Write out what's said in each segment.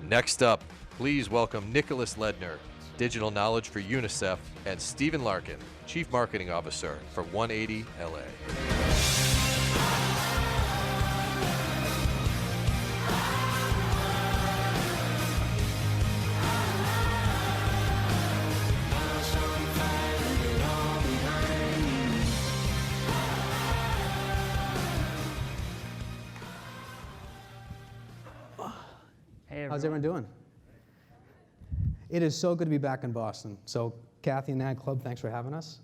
Next up, please welcome Nicholas Ledner, Digital Knowledge for UNICEF, and Stephen Larkin, Chief Marketing Officer for 180 LA. How's everyone doing? It is so good to be back in Boston. So Kathy and Ad Club, thanks for having us.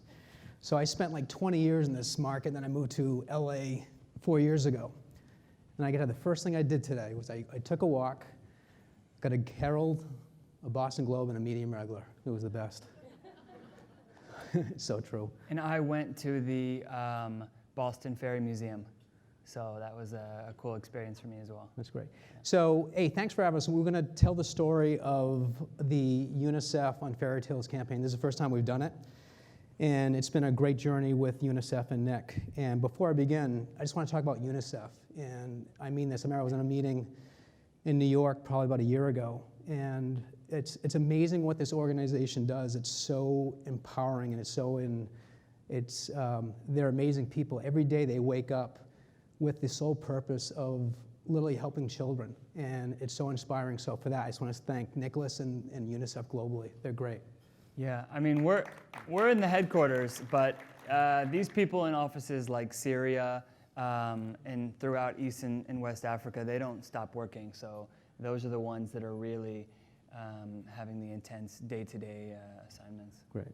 So I spent like 20 years in this market, then I moved to LA 4 years ago. And I got the first thing I did today was I took a walk, got a Herald, a Boston Globe, and a medium regular. It was the best. It's so true. And I went to the Boston Ferry Museum. So that was a cool experience for me as well. That's great. So, hey, thanks for having us. We're going to tell the story of the UNICEF Unfairy Tales campaign. This is the first time we've done it. And it's been a great journey with UNICEF and Nick. And before I begin, I just want to talk about UNICEF. And I mean this. I remember I was in a meeting in New York probably about a year ago. And it's amazing what this organization does. It's so empowering, and they're amazing people. Every day they wake up with the sole purpose of literally helping children. And it's so inspiring. So for that, I just want to thank Nicholas and UNICEF globally. They're great. Yeah, I mean, we're in the headquarters, but these people in offices like Syria and throughout East and West Africa, they don't stop working. So those are the ones that are really having the intense day-to-day assignments. Great.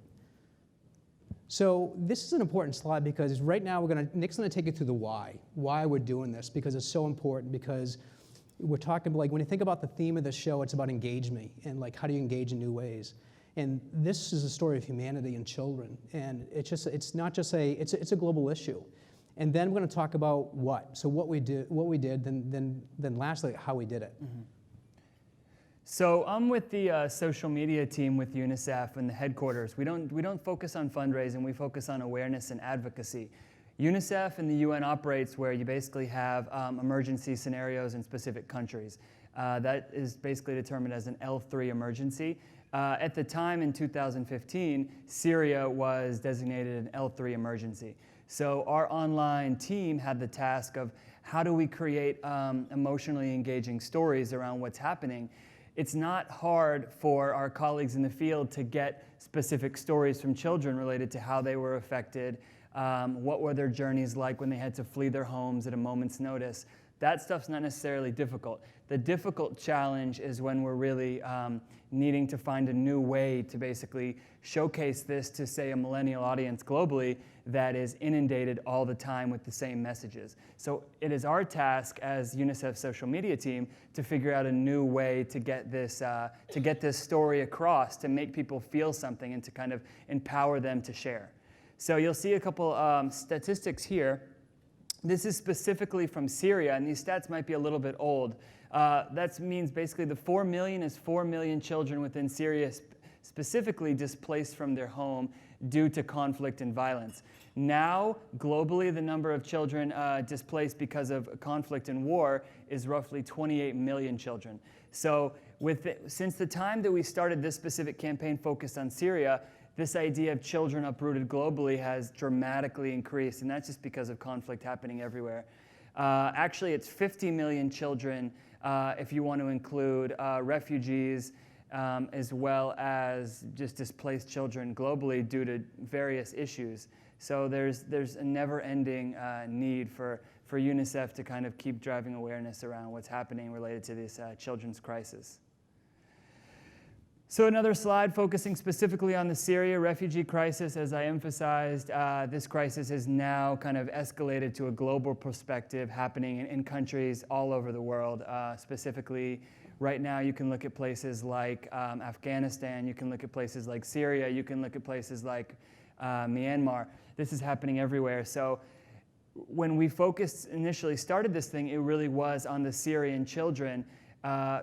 So this is an important slide because right now Nick's going to take you through the why we're doing this, because it's so important, because we're talking, like, when you think about the theme of the show, it's about engagement and like how do you engage in new ways. And this is a story of humanity and children, and it's not just it's a global issue. And then we're going to talk about what we did, then lastly how we did it. Mm-hmm. So I'm with the social media team with UNICEF and the headquarters. We don't focus on fundraising, we focus on awareness and advocacy. UNICEF and the UN operates where you basically have emergency scenarios in specific countries. That is basically determined as an L3 emergency. At the time in 2015, Syria was designated an L3 emergency. So our online team had the task of how do we create emotionally engaging stories around what's happening. It's not hard for our colleagues in the field to get specific stories from children related to how they were affected, what were their journeys like when they had to flee their homes at a moment's notice. That stuff's not necessarily difficult. The difficult challenge is when we're really needing to find a new way to basically showcase this to, say, a millennial audience globally that is inundated all the time with the same messages. So it is our task as UNICEF's social media team to figure out a new way to get this story across, to make people feel something and to kind of empower them to share. So you'll see a couple statistics here. This is specifically from Syria, and these stats might be a little bit old. That means basically the 4 million is 4 million children within Syria specifically displaced from their home due to conflict and violence. Now, globally, the number of children displaced because of conflict and war is roughly 28 million children. So since the time that we started this specific campaign focused on Syria, this idea of children uprooted globally has dramatically increased, and that's just because of conflict happening everywhere. Actually, it's 50 million children if you want to include refugees, as well as just displaced children globally due to various issues. So there's a never-ending need for UNICEF to kind of keep driving awareness around what's happening related to this children's crisis. So another slide focusing specifically on the Syria refugee crisis. As I emphasized, this crisis has now kind of escalated to a global perspective happening in countries all over the world. Specifically, right now you can look at places like Afghanistan, you can look at places like Syria, you can look at places like Myanmar. This is happening everywhere. So when we initially started this thing, it really was on the Syrian children.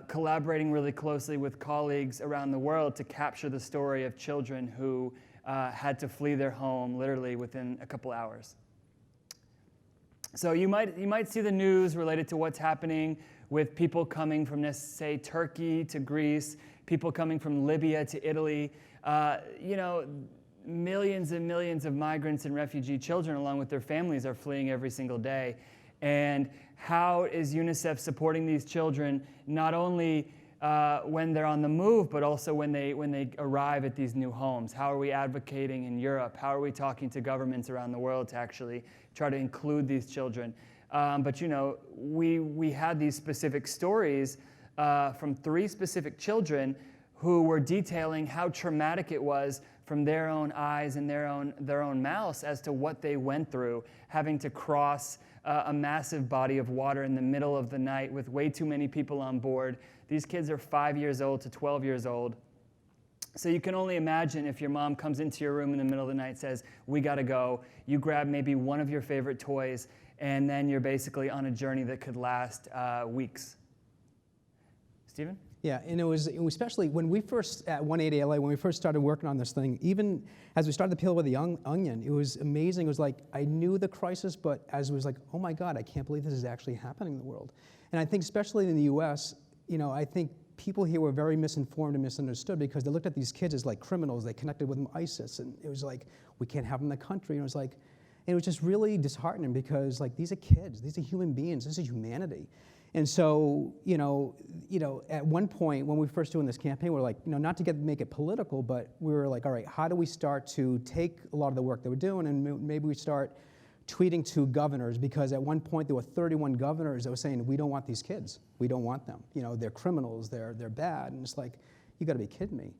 Collaborating really closely with colleagues around the world to capture the story of children who had to flee their home literally within a couple hours. So you might see the news related to what's happening with people coming from, let's say, Turkey to Greece, people coming from Libya to Italy. Millions and millions of migrants and refugee children, along with their families, are fleeing every single day. And how is UNICEF supporting these children, not only when they're on the move, but also when they arrive at these new homes? How are we advocating in Europe? How are we talking to governments around the world to actually try to include these children? But we had these specific stories from 3 specific children who were detailing how traumatic it was from their own eyes and their own mouths as to what they went through, having to cross a massive body of water in the middle of the night with way too many people on board. These kids are 5 years old to 12 years old. So you can only imagine if your mom comes into your room in the middle of the night, says, "We gotta go." You grab maybe one of your favorite toys, and then you're basically on a journey that could last weeks. Stephen? Yeah, and it was especially when we first, at 180 LA, when we first started working on this thing, even as we started to peel away the onion, it was amazing. It was like, I knew the crisis, but as it was like, oh my God, I can't believe this is actually happening in the world. And I think especially in the US, I think people here were very misinformed and misunderstood because they looked at these kids as like criminals. They connected with ISIS, and it was like, we can't have them in the country. And it was like, and it was just really disheartening because like, these are kids, these are human beings, this is humanity. And so, at one point when we were first doing this campaign, we were like, not to make it political, but we were like, all right, how do we start to take a lot of the work that we're doing and maybe we start tweeting to governors? Because at one point there were 31 governors that were saying, we don't want these kids. We don't want them. They're criminals, they're bad. And it's like, you gotta be kidding me.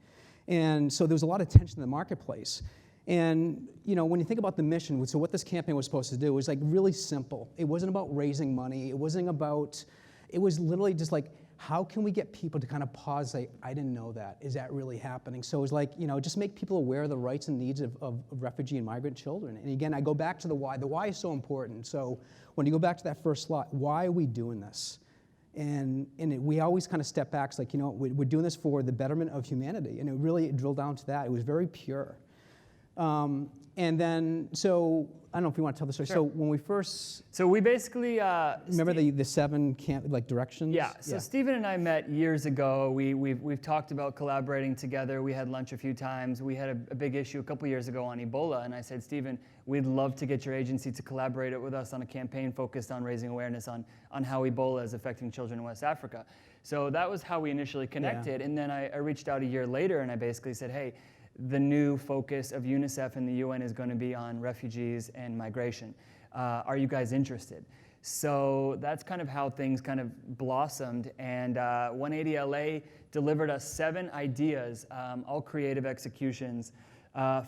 And so there was a lot of tension in the marketplace. And when you think about the mission, so what this campaign was supposed to do was like really simple. It wasn't about raising money. It wasn't about, it was literally just like, how can we get people to kind of pause, say, I didn't know that. Is that really happening? So it was like, just make people aware of the rights and needs of refugee and migrant children. And again, I go back to the why. The why is so important. So when you go back to that first slide, why are we doing this? And we always kind of step back. It's like, we're doing this for the betterment of humanity. And it really drilled down to that. It was very pure. And then, so I don't know if you want to tell the story. Sure. So when we first, so we basically remember the 7 directions. Yeah. So Stephen and I met years ago. We've talked about collaborating together. We had lunch a few times. We had a big issue a couple years ago on Ebola, and I said, Stephen, we'd love to get your agency to collaborate with us on a campaign focused on raising awareness on how Ebola is affecting children in West Africa. So that was how we initially connected, and then I reached out a year later, and I basically said, hey, the new focus of UNICEF and the UN is going to be on refugees and migration. Are you guys interested? So that's kind of how things kind of blossomed, and 180 LA delivered us 7 ideas, all creative executions,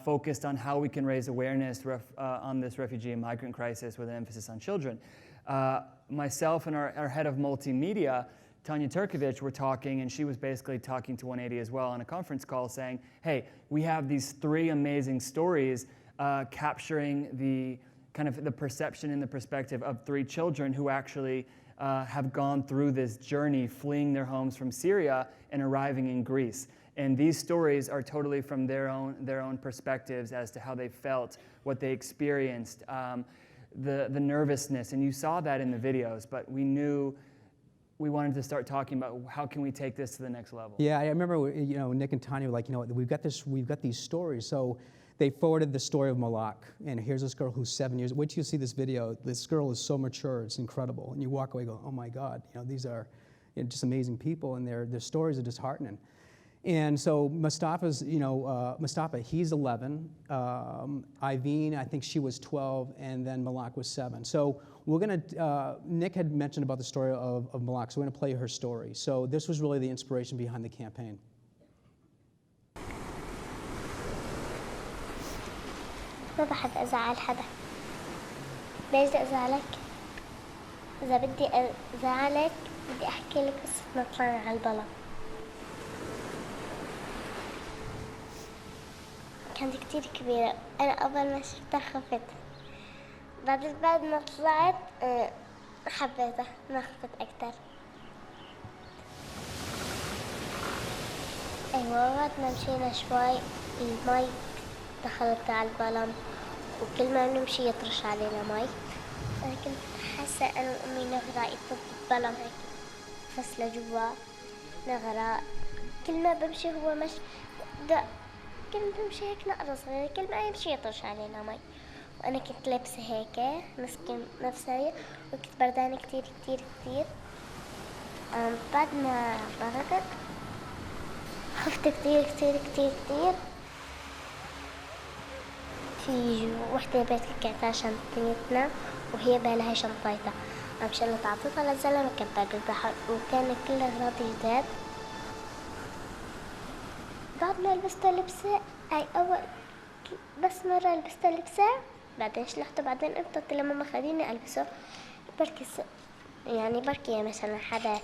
focused on how we can raise awareness on this refugee and migrant crisis with an emphasis on children. Myself and our head of multimedia, Tanya Turkovich, were talking, and she was basically talking to 180 as well on a conference call saying, hey, we have these 3 amazing stories capturing the kind of the perception and the perspective of 3 children who actually have gone through this journey, fleeing their homes from Syria and arriving in Greece. And these stories are totally from their own perspectives as to how they felt, what they experienced, the nervousness, and you saw that in the videos, but we knew we wanted to start talking about how can we take this to the next level. Yeah, I remember, Nick and Tanya were like, we've got these stories. So they forwarded the story of Malak, and here's this girl who's 7 years. Wait till you see this video. This girl is so mature, it's incredible. And you walk away, go, oh my God, these are just amazing people, and their stories are disheartening. And so Mustafa's, Mustafa, he's 11. Iveen, I think she was 12, and then Malak was 7. So we're gonna, Nick had mentioned about the story of Malak, so we're gonna play her story. So this was really the inspiration behind the campaign. ما بحب أزعل حدا. ليش بدي أزعلك؟ إذا بدي أزعلك بدي أحكي لك قصة طلعنا على البلا. كانت كتير كبيرة. أنا أول ما شفتها خفت. بعد ما طلعت حبيتها ما خفت أكتر. أيوة وقت ما مشينا شوي المي دخلت على البلم وكل ما نمشي يطرش علينا مي. أنا كنت هسه أنا وأمي نغرق يطب الظلم هيك فصل جوا نغرق. كل ما بمشي هو مش كل ما بمشي هيك نقرة صغيرة، كل ما يمشي يطرش علينا مي. وأنا كنت لابسة هيك نفسي وكنت بردانة كتير كتير كتير. بعد ما بردت خفت كتير كتير كتير كتير. في وحدة بيت كعتها شنطتنا وهي بالها شنطيتها، قام شلت عطيتها للزلمة كبها بالبحر وكان كل أغراضي جداد. بعد ما لبست لبسة أي أول بس مرة لبست لبسة بعدين شلحته بعدين قلت لماما خليني ألبسه بركي مثلا حدا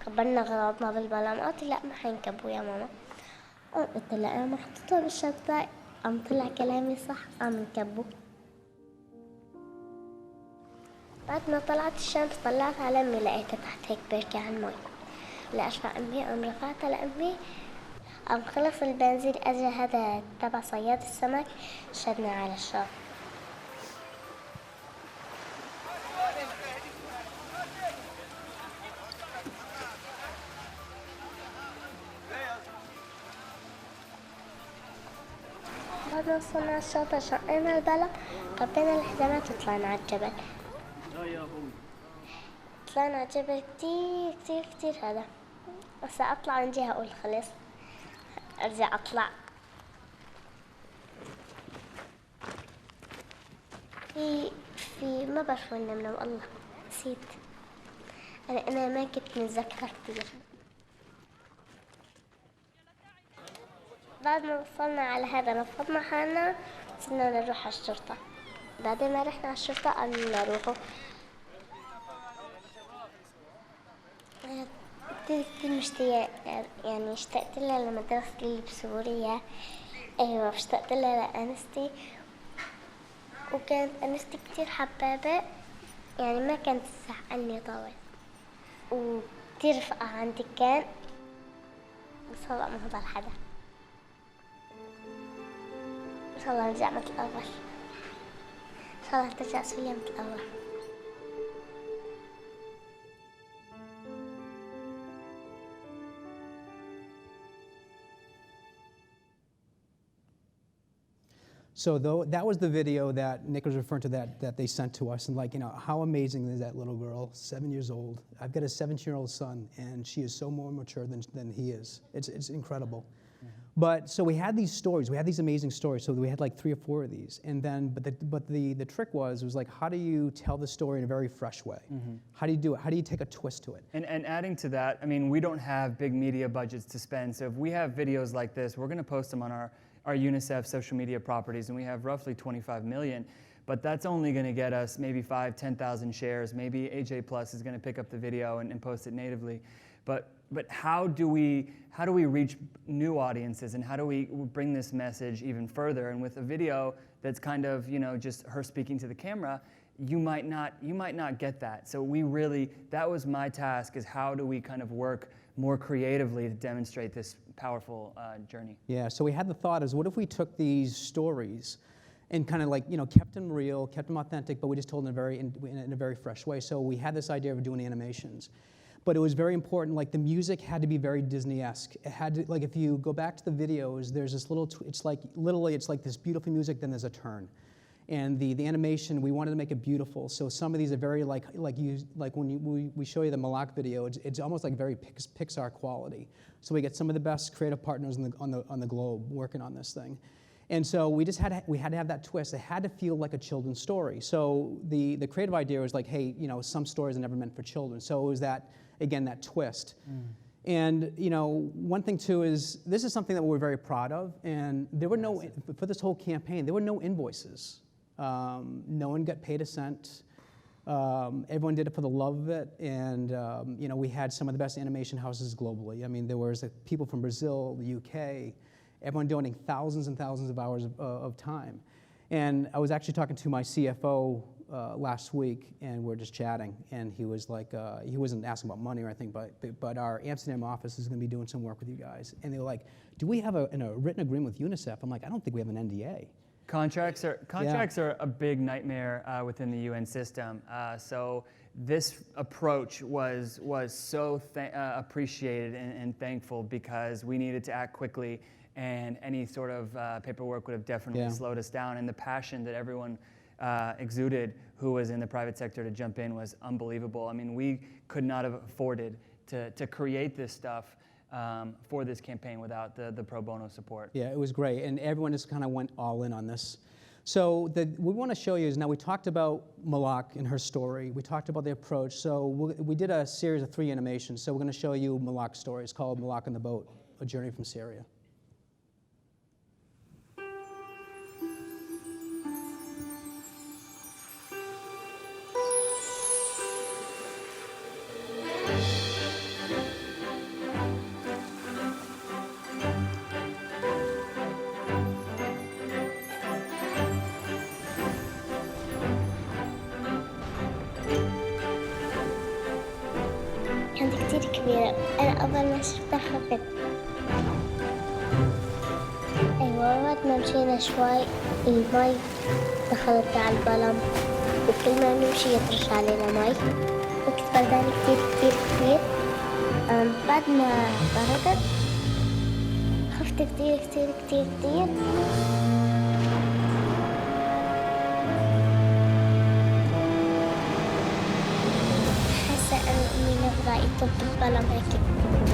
كبرنا أغراضنا بالبلم. قالت لا ما حينكبوا يا ماما. قلت لها أنا محطوطة بالشنطة. قام طلع كلامي صح، قام نكبوا. بعد ما طلعت الشمس طلعت على أمي لقيتها تحت هيك بركة على المي. لأشفع أمي قام رفعتها لأمي. قام خلص البنزين أجا هذا تبع صياد السمك شدنا على الشاطئ. بعد ما وصلنا على الشاطئ شقينا البلا غطينا الحزامات وطلعنا على الجبل. طلعنا على الجبل كتير كتير كتير هذا. بس أطلع من جهة أقول خلص أرجع أطلع. في ما بعرف وين نمنا والله نسيت. أنا ما كنت متذكرة كتير. بعد ما وصلنا على هذا رفضنا حالنا صرنا نروح على الشرطة. بعدين ما رحنا على الشرطة قالوا لنا روحوا. كتير مشتاقة يعني اشتقت لها لمدرستي اللي بسوريا. أيوة اشتقت لها لأنستي وكانت أنستي كتير حبابة يعني ما كانت تزعلني طول وكتير رفقة عندي كان. بس هلا ما ضل حدا. إن شاء الله نرجع مثل الأول. إن شاء الله ترجع سوريا مثل الأول. So that was the video that Nick was referring to that they sent to us, and like, you know, how amazing is that little girl, 7 years old. I've got a 17-year-old son, and she is so more mature than he is. It's incredible. Mm-hmm. But so we had these stories, we had these amazing stories. So we had like 3 or 4 of these, and then but the trick was like, how do you tell the story in a very fresh way? Mm-hmm. How do you do it? How do you take a twist to it? And adding to that, I mean, we don't have big media budgets to spend. So if we have videos like this, we're going to post them on our UNICEF social media properties, and we have roughly 25 million, but that's only going to get us maybe 5,000, 10,000 shares. Maybe AJ Plus is going to pick up the video and post it natively. But how do we reach new audiences, and how do we bring this message even further? And with a video that's kind of, you know, just her speaking to the camera, you might not get that. So that was my task, is how do we kind of work more creatively to demonstrate this powerful journey. Yeah, so we had the thought is, what if we took these stories and kind of like, you know, kept them real, kept them authentic, but we just told them in a very fresh way. So we had this idea of doing animations. But it was very important, like the music had to be very Disney-esque. It had to, like if you go back to the videos, there's this little, it's like, literally it's like this beautiful music, then there's a turn. And the animation, we wanted to make it beautiful. So some of these are very like when we show you the Malak video, it's almost like very Pixar quality. So we get some of the best creative partners on the globe working on this thing. And so we had to have that twist. It had to feel like a children's story. So the creative idea was like, hey, you know, some stories are never meant for children. So it was that, again, that twist. Mm. And you know, one thing too is, this is something that we're very proud of, and there were for this whole campaign, there were no invoices. No one got paid a cent. Everyone did it for the love of it, and you know, we had some of the best animation houses globally. I mean, there was people from Brazil, the UK, everyone donating thousands and thousands of hours of time. And I was actually talking to my CFO last week, and we're just chatting, and he was like, he wasn't asking about money or anything, but our Amsterdam office is going to be doing some work with you guys. And they were like, do we have a written agreement with UNICEF? I'm like, I don't think we have an NDA. Contracts are a big nightmare within the UN system. So this approach was so appreciated and thankful, because we needed to act quickly, and any sort of paperwork would have definitely slowed us down. And the passion that everyone exuded who was in the private sector to jump in was unbelievable. I mean, we could not have afforded to create this stuff for this campaign without the pro bono support. Yeah, it was great, and everyone just kind of went all in on this. So what we want to show you is, now we talked about Malak and her story, we talked about the approach, so we did a series of 3 animations, so we're going to show you Malak's story. It's called Malak on the Boat, A Journey from Syria. كانت كتير كبيرة، أنا أول ما شفتها خفت. أيوة، وقت ما مشينا شوي المي دخلت على البلم، وكل ما نمشي يطرش علينا مي، وكنت بردانة كتير كتير كتير. بعد ما بردت خفت كتير كتير كتير كتير. يطب البلم هيك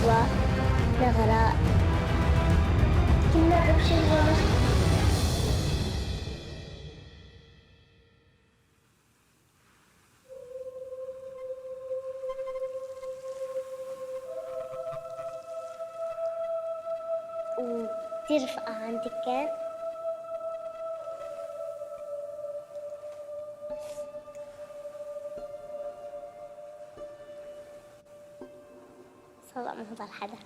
ونغرق كنا بمشي الغمر. وكتير رفقة عندي كان. صلاة ما هضر حدا.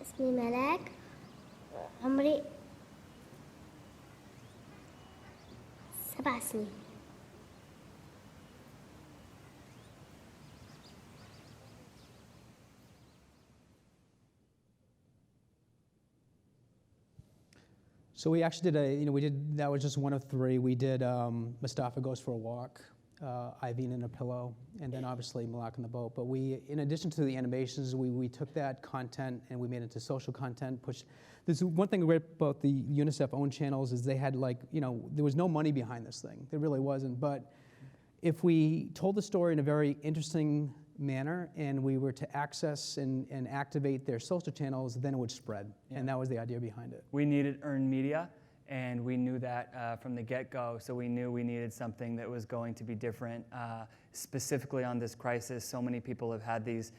اسمي ملاك، عمري 7 سنين. So we actually did that was just one of 3. We did Mustafa Goes for a Walk, Iveen in a Pillow, and then obviously Malak on the Boat. But in addition to the animations, we took that content and we made it into social content. There's one thing great about the UNICEF owned channels is they had there was no money behind this thing. There really wasn't. But if we told the story in a very interesting manner and we were to access and activate their social channels, then it would spread. Yeah. And that was the idea behind it. We needed earned media, and we knew that from the get-go, so we knew we needed something that was going to be different. Specifically on this crisis, so many people have had these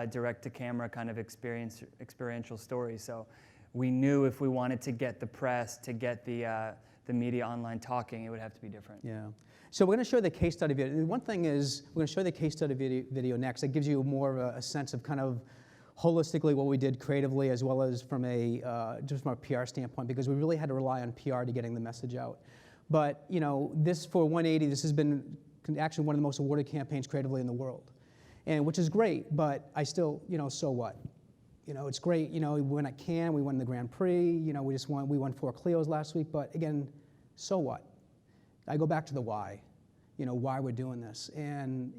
direct-to-camera kind of experiential stories, so we knew if we wanted to get the press, to get the media online talking, it would have to be different. Yeah. So we're going to show the case study video. One thing is, we're going to show the case study video next. That gives you more of a sense of kind of holistically what we did creatively, as well as from just from a PR standpoint, because we really had to rely on PR to getting the message out. But this for 180, this has been actually one of the most awarded campaigns creatively in the world, and which is great. But I still, so what? It's great. We won at Cannes, we won the Grand Prix. We won 4 Clios last week. But again, so what? I go back to the why, why we're doing this. And,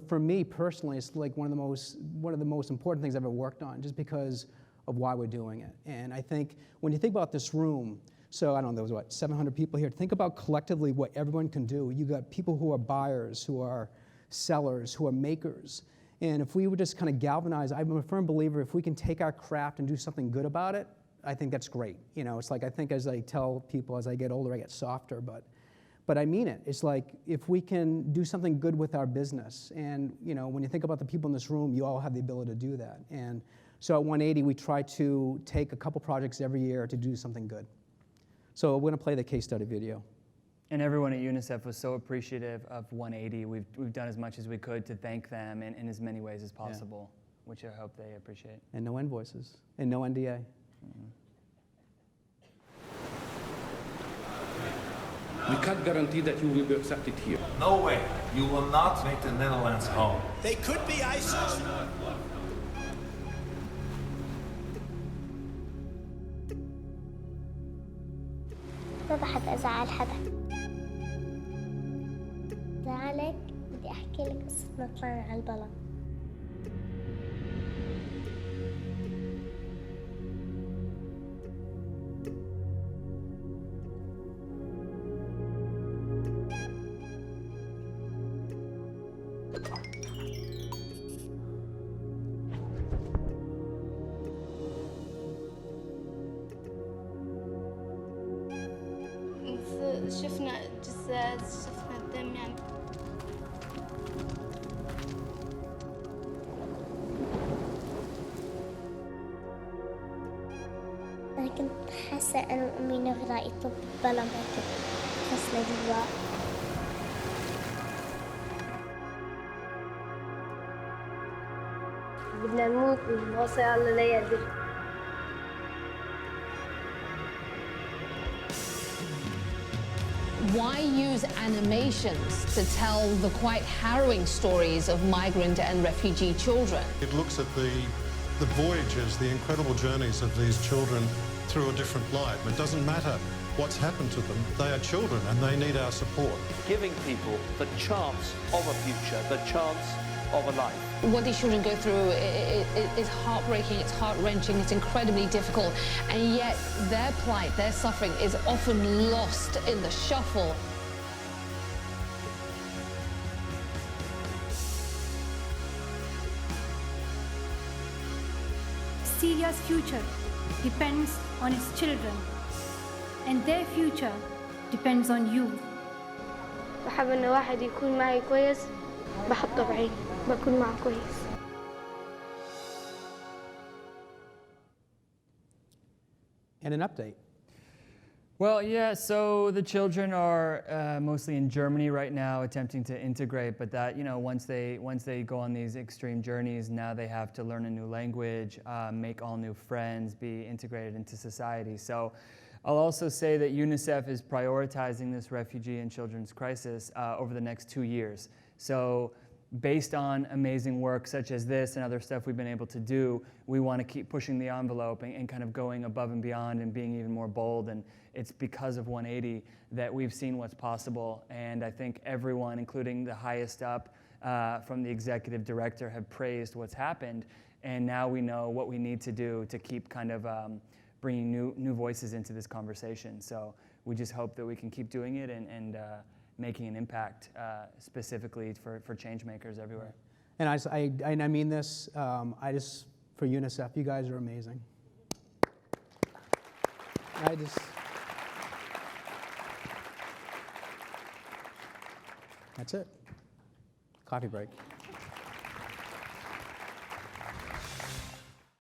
for me personally, it's like one of the most important things I've ever worked on, just because of why we're doing it. And I think when you think about this room, so I don't know, there was 700 people here. Think about collectively what everyone can do. You got people who are buyers, who are sellers, who are makers. And if we would just kind of galvanize, I'm a firm believer, if we can take our craft and do something good about it, I think that's great. It's like, I think as I tell people, as I get older, I get softer, but I mean it. It's like, if we can do something good with our business, and when you think about the people in this room, you all have the ability to do that. And so at 180, we try to take a couple projects every year to do something good. So we're gonna play the case study video. And everyone at UNICEF was so appreciative of 180. We've done as much as we could to thank them in as many ways as possible, which I hope they appreciate. And no invoices, and no NDA. We can't guarantee that you will be accepted here. No way. You will not make the Netherlands home. They could be ISIS. ما بحب أزعل حدا. زعلك بدي أحكي لك قصتنا طلعنا على البلد. شفنا جثث شفنا الدم يعني أنا كنت حاسة أنا وأمي نغرق يطب بلا هيك فصلة جوا. بدنا نموت ونوصي الله لا يقدر. Why use animations to tell the quite harrowing stories of migrant and refugee children? It looks at the voyages, the incredible journeys of these children through a different light. It doesn't matter what's happened to them. They are children and they need our support. Giving people the chance of a future, the chance of a life. What these children go through is heartbreaking, it's heart-wrenching, it's incredibly difficult, and yet their plight, their suffering is often lost in the shuffle. Syria's future depends on its children, and their future depends on you. بحب إن واحد يكون معي كويس بحطه بعيني بكون معه كويس. And an update. Well, yeah, so the children are mostly in Germany right now attempting to integrate, but that, you know, once they go on these extreme journeys, now they have to learn a new language, make all new friends, be integrated into society. So I'll also say that UNICEF is prioritizing this refugee and children's crisis over the next 2 years. So based on amazing work such as this and other stuff we've been able to do, we want to keep pushing the envelope and kind of going above and beyond and being even more bold. And it's because of 180 that we've seen what's possible. And I think everyone, including the highest up from the executive director, have praised what's happened. And now we know what we need to do to keep kind of bringing new voices into this conversation. So we just hope that we can keep doing it and making an impact specifically for change makers everywhere. And I mean this, for UNICEF, you guys are amazing. That's it. Coffee break.